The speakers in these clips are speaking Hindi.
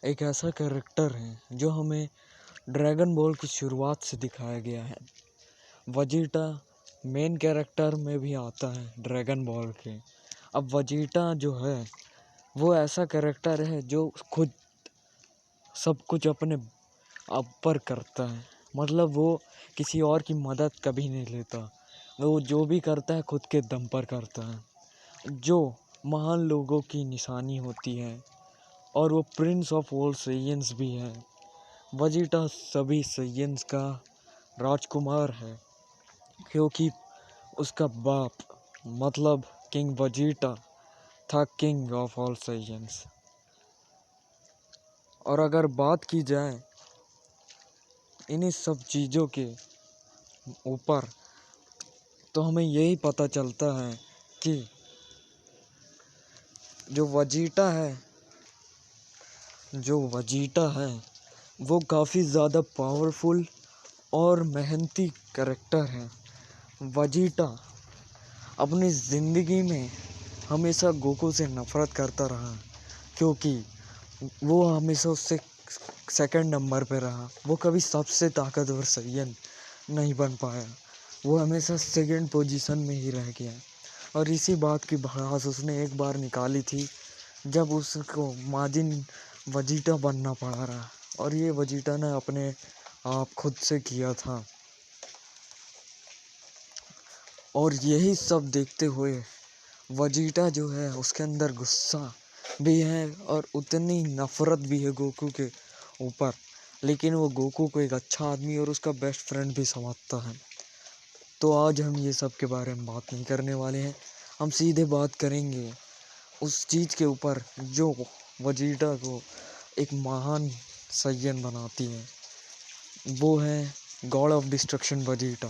एक ऐसा कैरेक्टर है जो हमें ड्रैगन बॉल की शुरुआत से दिखाया गया है। वजीटा मेन कैरेक्टर में भी आता है ड्रैगन बॉल के। अब वजीटा जो है वो ऐसा कैरेक्टर है जो खुद सब कुछ अपने ऊपर करता है। मतलब वो किसी और की मदद कभी नहीं लेता। वो जो भी करता है खुद के दम पर करता है, जो महान लोगों की निशानी होती है। और वो प्रिंस ऑफ ऑल सैयंस भी है। वजीटा सभी सैयंस का राजकुमार है, क्योंकि उसका बाप मतलब किंग वजीटा था किंग ऑफ ऑल सैयंस। और अगर बात की जाए इन्हीं सब चीज़ों के ऊपर, तो हमें यही पता चलता है कि जो वजीटा है वो काफ़ी ज़्यादा पावरफुल और मेहनती कैरेक्टर है। वजीटा अपनी ज़िंदगी में हमेशा गोकू से नफ़रत करता रहा, क्योंकि वो हमेशा उससे सेकंड नंबर पे रहा। वो कभी सबसे ताकतवर सैयन नहीं बन पाया। वो हमेशा सेकंड पोजीशन में ही रह गया। और इसी बात की भड़ास उसने एक बार निकाली थी जब उसको माजिन वजीटा बनना पड़ा रहा। और ये वजीटा ने अपने आप खुद से किया था। और यही सब देखते हुए वजीटा जो है उसके अंदर गुस्सा भी है और उतनी नफ़रत भी है गोकू के ऊपर। लेकिन वो गोकू को एक अच्छा आदमी और उसका बेस्ट फ्रेंड भी समझता है। तो आज हम ये सब के बारे में बात नहीं करने वाले हैं। हम सीधे बात करेंगे उस चीज़ के ऊपर जो वजीटा को एक महान सैयन बनाती है। वो है गॉड ऑफ डिस्ट्रक्शन वजीटा।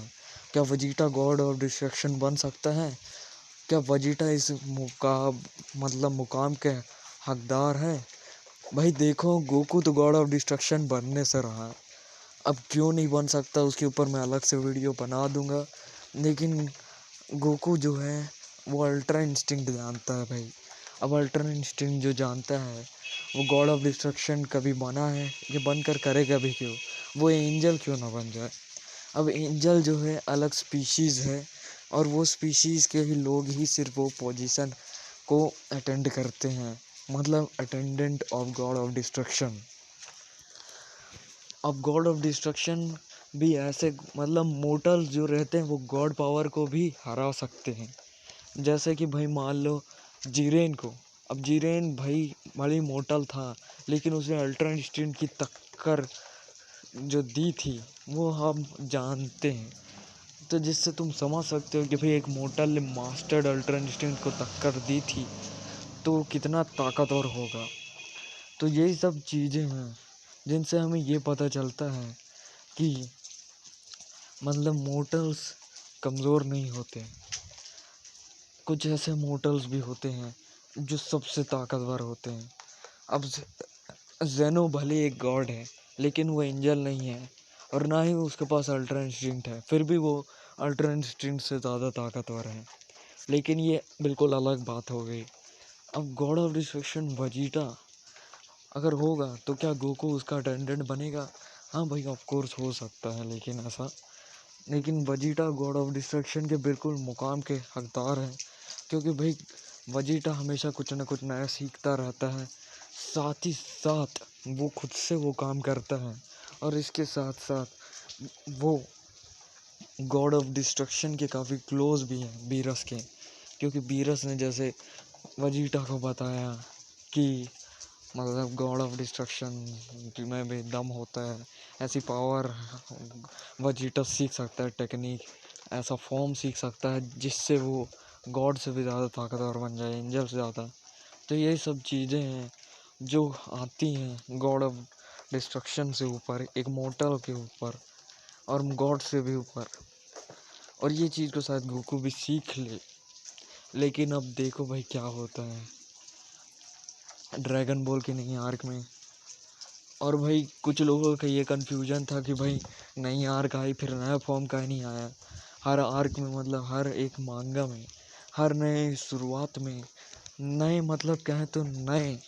क्या वजीटा गॉड ऑफ डिस्ट्रक्शन बन सकता है? क्या वजीटा इस मुकाम के हकदार है? भाई देखो, गोकू तो गॉड ऑफ डिस्ट्रक्शन बनने से रहा। अब क्यों नहीं बन सकता उसके ऊपर मैं अलग से वीडियो बना दूंगा। लेकिन गोकू जो है वो अल्ट्रा इंस्टिंक्ट जानता है भाई। अब अल्ट्रा इंस्टिंक्ट जो जानता है वो गॉड ऑफ डिस्ट्रक्शन कभी बना है, ये बनकर करेगा भी क्यों? वो एंजल क्यों ना बन जाए? अब एंजल जो है अलग स्पीशीज़ है और वो स्पीशीज़ के ही लोग ही सिर्फ वो पोजीशन को अटेंड करते हैं, मतलब attendant of God of destruction. अब गॉड ऑफ डिस्ट्रक्शन भी ऐसे मतलब मोर्टल जो रहते हैं वो गॉड पावर को भी हरा सकते हैं। जैसे कि भाई मान लो जीरेन को। अब जीरेन भाई बड़ी मोर्टल था, लेकिन उसने अल्ट्रा इंस्टिंक्ट की टक्कर जो दी थी वो हम जानते हैं। तो जिससे तुम समझ सकते हो कि भाई एक मोर्टल ने मास्टर्ड अल्ट्रा इंस्टिंक्ट को टक्कर दी थी तो कितना ताकतवर होगा। तो यही सब चीज़ें हैं जिनसे हमें ये पता चलता है कि मतलब मोर्टल्स कमज़ोर नहीं होते। कुछ ऐसे मोर्टल्स भी होते हैं जो सबसे ताकतवर होते हैं। अब जेनो भले एक गॉड है, लेकिन वो एंजल नहीं है और ना ही उसके पास अल्ट्रा इंस्टिंक्ट है। फिर भी वो अल्ट्रा इंस्टिंक्ट से ज़्यादा ताकतवर है। लेकिन ये बिल्कुल अलग बात हो गई। अब गॉड ऑफ डिस्ट्रक्शन वजीटा अगर होगा तो क्या गोकू उसका अटेंडेंट बनेगा? हाँ भाई, ऑफ कोर्स हो सकता है, लेकिन वजीटा गॉड ऑफ डिस्ट्रक्शन के बिल्कुल मुकाम के हकदार हैं। क्योंकि भाई वजीटा हमेशा कुछ ना कुछ नया सीखता रहता है, साथ ही साथ वो खुद से वो काम करता है। और इसके साथ साथ वो गॉड ऑफ डिस्ट्रक्शन के काफ़ी क्लोज भी हैं बीरस के। क्योंकि बीरस ने जैसे वजीटा को बताया कि मतलब गॉड ऑफ डिस्ट्रक्शन में भी दम होता है, ऐसी पावर वजीटा सीख सकता है, टेक्निक ऐसा फॉर्म सीख सकता है जिससे वो गॉड से भी ज़्यादा ताकतवर बन जाए, एंजल से ज़्यादा। तो ये सब चीज़ें हैं जो आती हैं गॉड ऑफ डिस्ट्रक्शन से ऊपर, एक मोर्टल के ऊपर और गॉड से भी ऊपर। और ये चीज़ को शायद गोकू भी सीख ले। लेकिन अब देखो भाई क्या होता है ड्रैगन बॉल के नई आर्क में। और भाई कुछ लोगों का ये कन्फ्यूजन था कि भाई नई आर्क आई फिर नया फॉर्म का नहीं आया। हर आर्क में मतलब हर एक मांगा में हर नए शुरुआत में नए मतलब कहें तो नए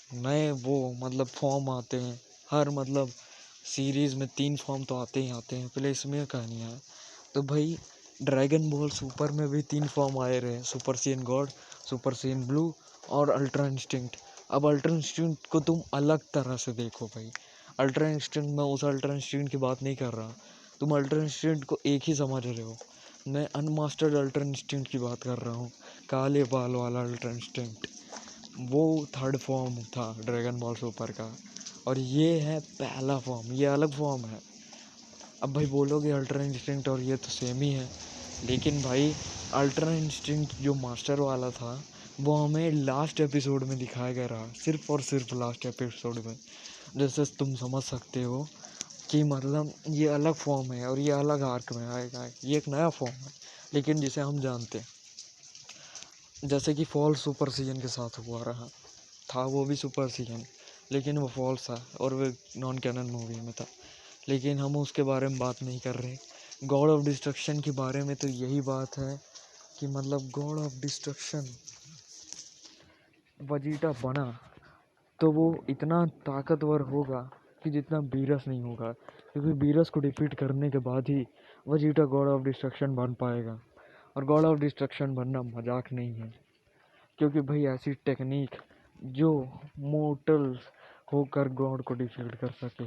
नए वो मतलब फॉर्म आते हैं। हर मतलब सीरीज़ में 3 फॉर्म तो आते ही आते हैं, पहले इसमें का नहीं आया। तो भाई ड्रैगन बॉल सुपर में भी 3 फॉर्म आए रहे, super Saiyan God, super Saiyan blue और अल्ट्रा इंस्टिंक्ट। अब अल्ट्रा इंस्टिंक्ट को तुम अलग तरह से देखो भाई। अल्ट्रा इंस्टिंक्ट, मैं उस अल्ट्रा इंस्टिंक्ट की बात नहीं कर रहा, तुम अल्ट्रा इंस्टिंक्ट को एक ही समझ रहे हो। मैं अनमास्टर्ड अल्ट्रा इंस्टिंक्ट की बात कर रहा हूँ, काले बाल वाला अल्ट्रा इंस्टिंक्ट। वो थर्ड फॉर्म था ड्रैगन बॉल सुपर का, और ये है पहला फॉर्म, ये अलग फॉर्म है। अब भाई बोलोगे अल्ट्रा इंस्टिंक्ट और ये तो सेम ही है, लेकिन भाई अल्ट्रा इंस्टिंक्ट जो मास्टर वाला था वो हमें लास्ट एपिसोड में दिखाया गया रहा, सिर्फ और सिर्फ लास्ट एपिसोड में। जैसे तुम समझ सकते हो कि मतलब ये अलग फॉर्म है और ये अलग आर्क में आएगा, ये एक नया फॉर्म है लेकिन जिसे हम जानते हैं। जैसे कि फॉल्स सुपर सीजन के साथ हुआ रहा था, वो भी सुपर सीजन, लेकिन वो फॉल्स था और वो नॉन कैनन मूवी में था, लेकिन हम उसके बारे में बात नहीं कर रहे। गॉड ऑफ डिस्ट्रक्शन के बारे में तो यही बात है कि मतलब गॉड ऑफ डिस्ट्रक्शन वजीटा बना तो वो इतना ताकतवर होगा कि जितना बीरस नहीं होगा, क्योंकि बीरस को डिफीट करने के बाद ही वजीटा गॉड ऑफ डिस्ट्रक्शन बन पाएगा। और गॉड ऑफ डिस्ट्रक्शन बनना मजाक नहीं है, क्योंकि भाई ऐसी टेक्निक जो मोर्टल्स होकर गॉड को डिफीट कर सके,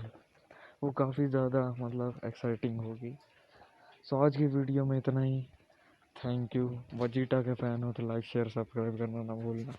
वो काफ़ी ज़्यादा मतलब एक्साइटिंग होगी। सो आज की वीडियो में इतना ही। Thank you. वजीटा के फ़ैन हो तो लाइक शेयर सब्सक्राइब करना ना भूलना।